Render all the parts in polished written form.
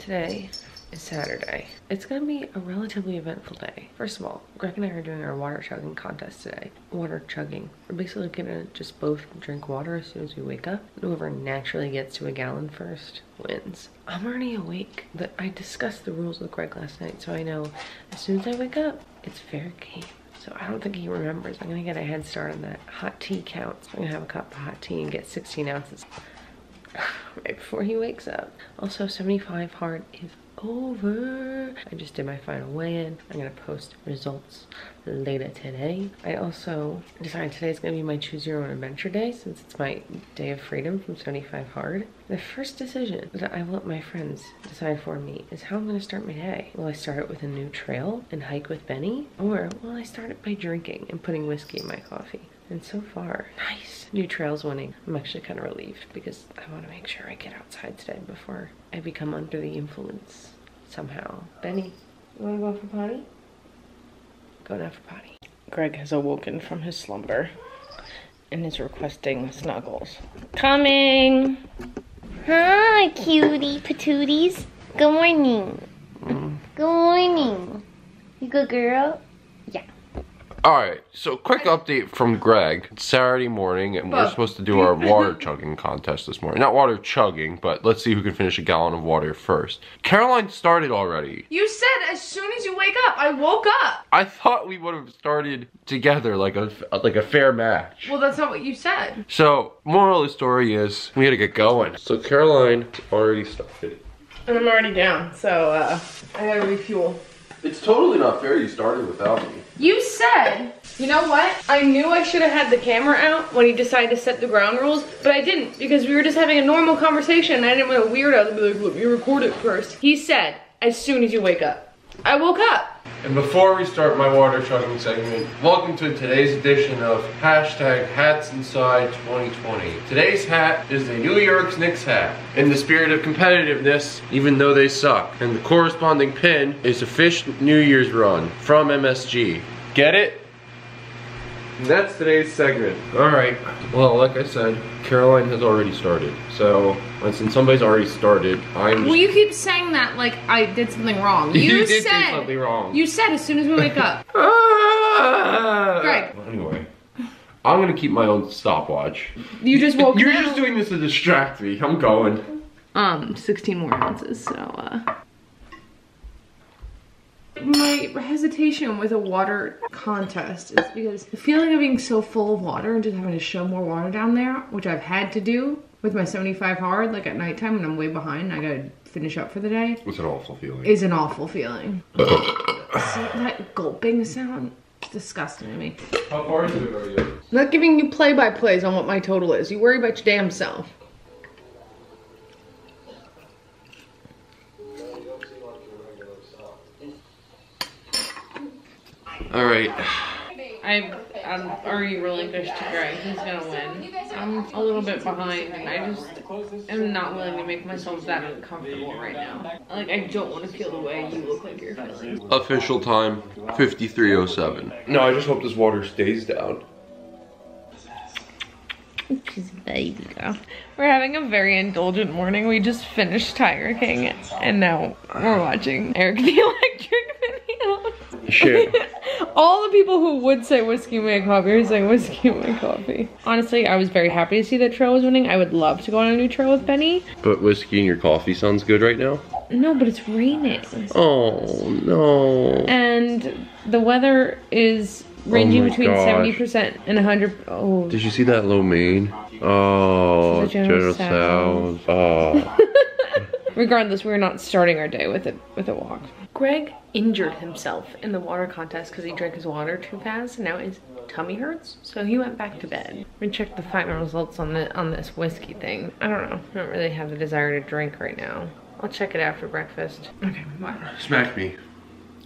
Today is Saturday. It's gonna be a relatively eventful day. First of all, Greg and I are doing our water chugging contest today. Water chugging. We're basically gonna just both drink water as soon as we wake up. Whoever naturally gets to a gallon first wins. I'm already awake. I discussed the rules with Greg last night, so I know as soon as I wake up, it's fair game. So I don't think he remembers. I'm gonna get a head start on that. Hot tea counts. I'm gonna have a cup of hot tea and get 16 ounces right before he wakes up. Also, 75 hard is over. I just did my final weigh-in. I'm gonna post results later today. I also decided today's gonna be my choose your own adventure day since it's my day of freedom from 75 hard. The first decision that I will let my friends decide for me is how I'm gonna start my day. Will I start it with a new trail and hike with Benny? Or will I start it by drinking and putting whiskey in my coffee? And so far, nice. New trail's winning. I'm actually kind of relieved because I want to make sure I get outside today before I become under the influence somehow. Benny, you want to go for potty? Go now for potty. Greg has awoken from his slumber and is requesting snuggles. Coming! Hi, cutie patooties. Good morning. Good morning. You good girl? Yeah. Alright, so quick update from Greg. It's Saturday morning and we're supposed to do our water chugging contest this morning. Not water chugging, but let's see who can finish a gallon of water first. Caroline started already. You said as soon as you wake up. I woke up. I thought we would have started together like a fair match. Well, that's not what you said. So, moral of the story is we had to get going. So Caroline already started. And I'm already down, so I gotta refuel. It's totally not fair you started without me. You said, you know what? I knew I should have had the camera out when he decided to set the ground rules, but I didn't because we were just having a normal conversation and I didn't want a weirdo to be like, let me record it first. He said, as soon as you wake up. I woke up. And before we start my water chugging segment, welcome to today's edition of #HatsInside2020. Today's hat is the New York Knicks hat. In the spirit of competitiveness, even though they suck. And the corresponding pin is a Fish New Year's run from MSG. Get it? And that's today's segment. Alright, well like I said, Caroline has already started. So, since somebody's already started, I'm Well, you keep saying that like I did something wrong. You did do something wrong. You said as soon as we wake up. Greg. Anyway, I'm gonna keep my own stopwatch. You just woke up. You're just doing this to distract me. I'm going. 16 more ounces, so my hesitation with a water contest is because the feeling of being so full of water and just having to show more water down there, which I've had to do with my 75 hard, like at nighttime when I'm way behind and I gotta finish up for the day. It's an awful feeling. Is an awful feeling. See that gulping sound? It's disgusting to me. How far into it are you? I'm not giving you play-by-plays on what my total is. You worry about your damn self. Alright. I'm already relinquished to Greg. He's gonna win. I'm a little bit behind and I just am not willing to make myself that uncomfortable right now. Like, I don't want to feel the way you look like you're feeling. Official time, 53:07. No, I just hope this water stays down. She's a baby girl. We're having a very indulgent morning. We just finished Tiger King and now we're watching Eric the Electric video. Shit. All the people who would say whiskey my coffee are saying whiskey my coffee. Honestly, I was very happy to see that trail was winning. I would love to go on a new trail with Benny. But whiskey in your coffee sounds good right now? No, but it's raining. Oh, no. And the weather is ranging between 70% and 100. Oh. Did you see that lo mein? Oh, General Tso's. Oh. Regardless, we're not starting our day with a walk. Greg injured himself in the water contest because he drank his water too fast and now his tummy hurts. So he went back to bed. We checked the final results on this whiskey thing. I don't know. I don't really have the desire to drink right now. I'll check it after breakfast. Okay, what? Smack me.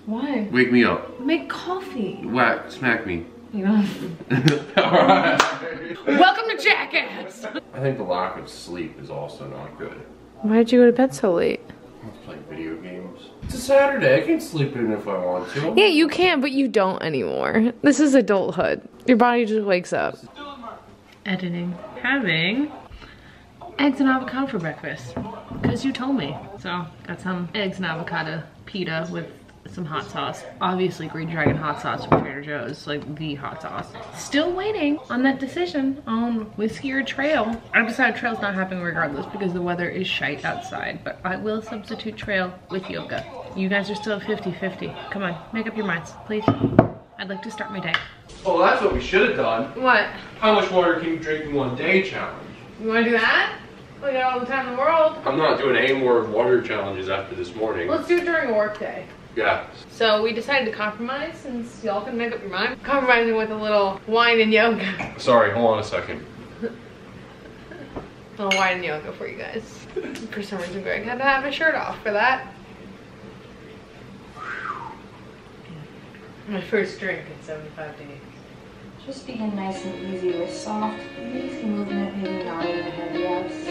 Why? Wake me up. Make coffee. Whack, smack me. You know? Alright. Welcome to Jackass! I think the lack of sleep is also not good. Why did you go to bed so late? I was playing video games. It's a Saturday, I can sleep in if I want to. Yeah, you can, but you don't anymore. This is adulthood. Your body just wakes up. Editing. Having eggs and avocado for breakfast, because you told me. So got some eggs and avocado pita with some hot sauce. Obviously Green Dragon hot sauce from Trader Joe's, like the hot sauce. Still waiting on that decision on whiskey or trail. I decided trail's not happening regardless because the weather is shite outside, but I will substitute trail with yoga. You guys are still 50-50. Come on, make up your minds, please. I'd like to start my day. Oh, that's what we should have done. What? How much water can you drink in 1 day challenge? You wanna do that? We got all the time in the world. I'm not doing any more water challenges after this morning. Let's do it during a work day. Yeah. So we decided to compromise, since y'all can make up your mind. Compromising with a little wine and yoga. Sorry, hold on a second. A little wine and yoga for you guys. For some reason Greg had to have his shirt off for that. My first drink in 75 days. Just begin nice and easy with soft, easy movement, maybe not in a heavy house.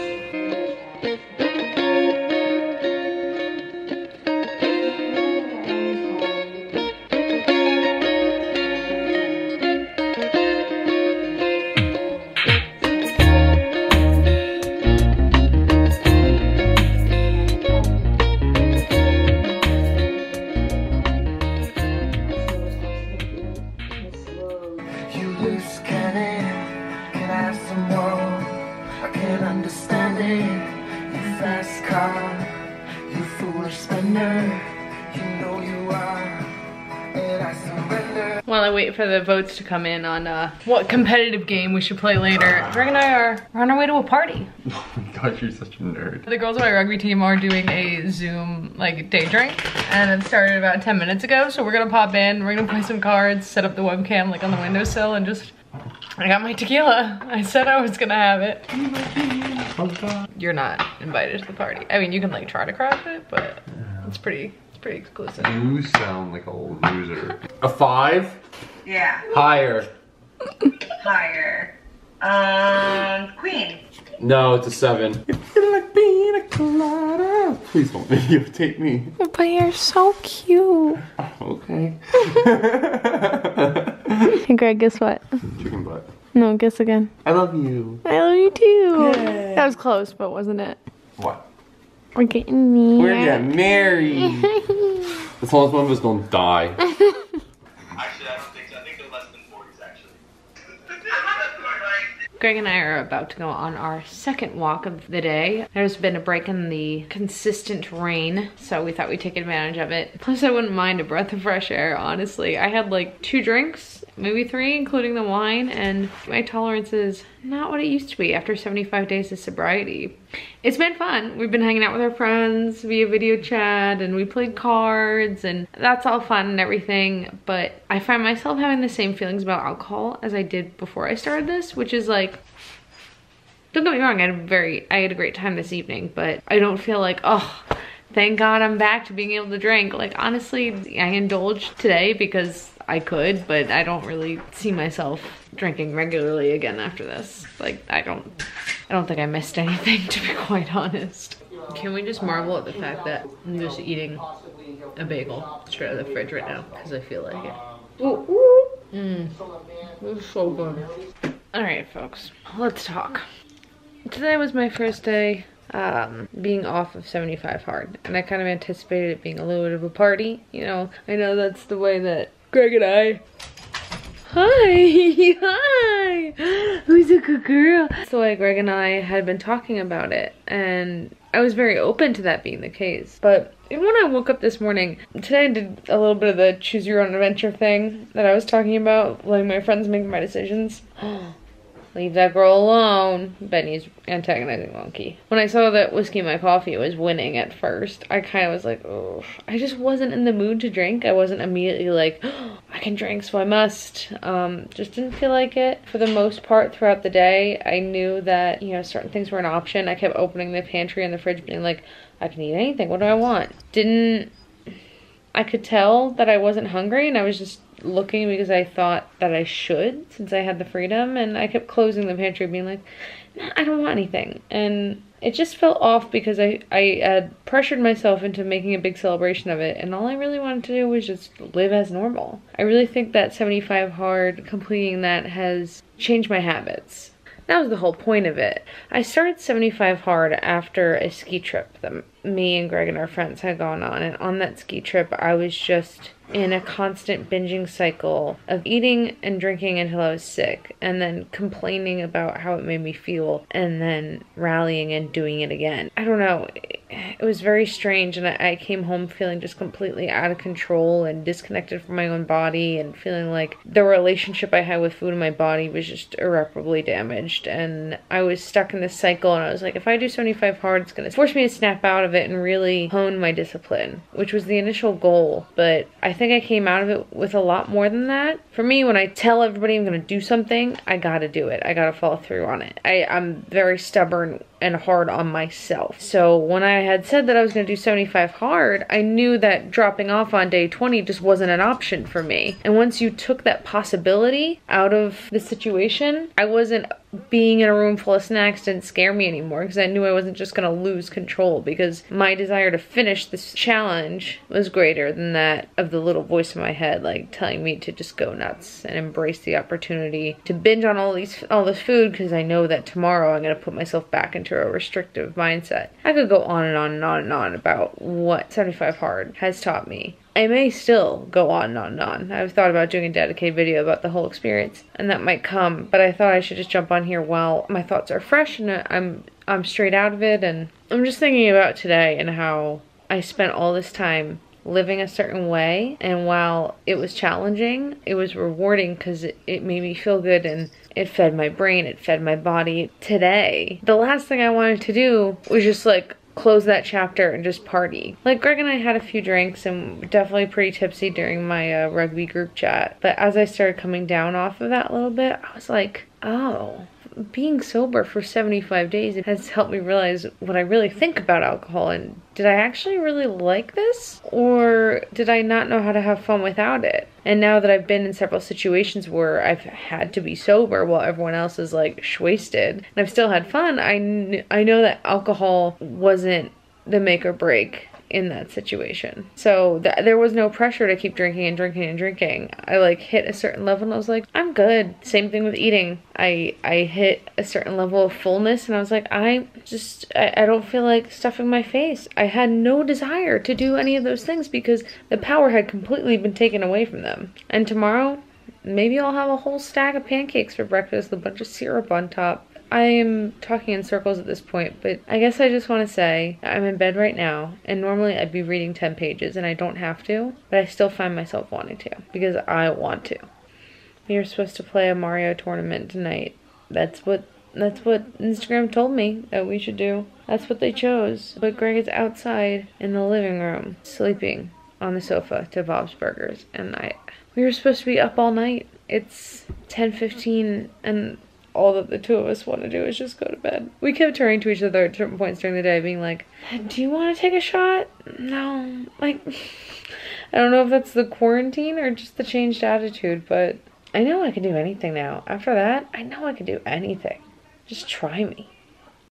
While I wait for the votes to come in on what competitive game we should play later, Greg and I are on our way to a party. Oh my gosh, you're such a nerd. The girls on my rugby team are doing a Zoom like day drink, and it started about 10 minutes ago. So we're gonna pop in, we're gonna play some cards, set up the webcam like on the windowsill, and just, I got my tequila. I said I was gonna have it. You're not invited to the party. I mean, you can like try to crash it, but it's pretty exclusive. You sound like a loser. A 5? Yeah, Higher. higher. Queen. No, it's a 7. You feel like being a colada. Please don't videotape me. But you're so cute. Okay. Hey Greg, guess what? Chicken butt. No, guess again. I love you. I love you too. Yay. That was close, but wasn't it? What? We're getting married. We're getting married. As long as one of us don't die. Actually, I don't think so. I think they're less than 40s, actually. Greg and I are about to go on our second walk of the day. There's been a break in the consistent rain, so we thought we'd take advantage of it. Plus, I wouldn't mind a breath of fresh air, honestly. I had like 2 drinks, maybe 3, including the wine, and my tolerance is not what it used to be after 75 days of sobriety. It's been fun. We've been hanging out with our friends via video chat, and we played cards, and that's all fun and everything, but I find myself having the same feelings about alcohol as I did before I started this, which is like, don't get me wrong, I had a great time this evening, but I don't feel like, oh, thank God I'm back to being able to drink. Like, honestly, I indulged today because I could, but I don't really see myself drinking regularly again after this. Like, I don't think I missed anything, to be quite honest. Can we just marvel at the fact that I'm just eating a bagel straight out of the fridge right now because I feel like it. Ooh. It's so good. All right, folks, let's talk. Today was my first day being off of 75 hard, and I kind of anticipated it being a little bit of a party. You know, I know that's the way that Greg and I... Hi! Hi! Who's a good girl? That's the way Greg and I had been talking about it, and I was very open to that being the case. But even when I woke up this morning, today I did a little bit of the choose your own adventure thing that I was talking about, letting my friends make my decisions. Leave that girl alone. Benny's antagonizing Monkey. When I saw that Whiskey in My Coffee was winning at first, I kind of was like, oh, I just wasn't in the mood to drink. I wasn't immediately like, oh, I can drink, so I must. Just didn't feel like it. For the most part throughout the day, I knew that, you know, certain things were an option. I kept opening the pantry and the fridge being like, I can eat anything. What do I want? I could tell that I wasn't hungry, and I was just looking because I thought that I should, since I had the freedom, and I kept closing the pantry being like, nah, I don't want anything. And it just felt off because I had pressured myself into making a big celebration of it, and all I really wanted to do was just live as normal. I really think that 75 hard, completing that, has changed my habits. That was the whole point of it. I started 75 hard after a ski trip that me and Greg and our friends had gone on. And on that ski trip, I was just in a constant binging cycle of eating and drinking until I was sick, and then complaining about how it made me feel, and then rallying and doing it again. I don't know. It was very strange, and I came home feeling just completely out of control and disconnected from my own body, and feeling like the relationship I had with food in my body was just irreparably damaged. And I was stuck in this cycle, and I was like, if I do 75 hard, it's going to force me to snap out of it and really hone my discipline, which was the initial goal. But I think I came out of it with a lot more than that. For me, when I tell everybody I'm going to do something, I got to do it. I got to follow through on it. I'm very stubborn and hard on myself. So when I had said that I was going to do 75 hard, I knew that dropping off on day 20 just wasn't an option for me. And once you took that possibility out of the situation, I wasn't being in a room full of snacks didn't scare me anymore, because I knew I wasn't just going to lose control, because my desire to finish this challenge was greater than that of the little voice in my head, like telling me to just go nuts and embrace the opportunity to binge on all this food, because I know that tomorrow I'm going to put myself back into a restrictive mindset. I could go on and on and on and on about what 75 hard has taught me. I may still go on and on and on. I've thought about doing a dedicated video about the whole experience, and that might come, but I thought I should just jump on here while my thoughts are fresh and I'm straight out of it. And I'm just thinking about today and how I spent all this time living a certain way, and while it was challenging, it was rewarding because it made me feel good, and it fed my brain, it fed my body. Today, the last thing I wanted to do was just like close that chapter and just party. Like, Greg and I had a few drinks and definitely pretty tipsy during my rugby group chat, but as I started coming down off of that a little bit, I was like, oh, being sober for 75 days has helped me realize what I really think about alcohol, and did I actually really like this, or did I not know how to have fun without it? And now that I've been in several situations where I've had to be sober while everyone else is like wasted, and I've still had fun, I know that alcohol wasn't the make or break in that situation. So there was no pressure to keep drinking and drinking and drinking. I like hit a certain level and I was like, I'm good. Same thing with eating. I hit a certain level of fullness and I was like, I don't feel like stuffing my face. I had no desire to do any of those things because the power had completely been taken away from them. And tomorrow, maybe I'll have a whole stack of pancakes for breakfast with a bunch of syrup on top. I am talking in circles at this point, but I guess I just want to say I'm in bed right now, and normally I'd be reading 10 pages and I don't have to, but I still find myself wanting to because I want to. We are supposed to play a Mario tournament tonight. That's what Instagram told me that we should do. That's what they chose. But Greg is outside in the living room, sleeping on the sofa to Bob's Burgers, and we were supposed to be up all night. It's 10:15 and all that the two of us want to do is just go to bed. We kept turning to each other at certain points during the day being like, do you want to take a shot? No. Like, I don't know if that's the quarantine or just the changed attitude, but I know I can do anything now. After that, I know I can do anything. Just try me.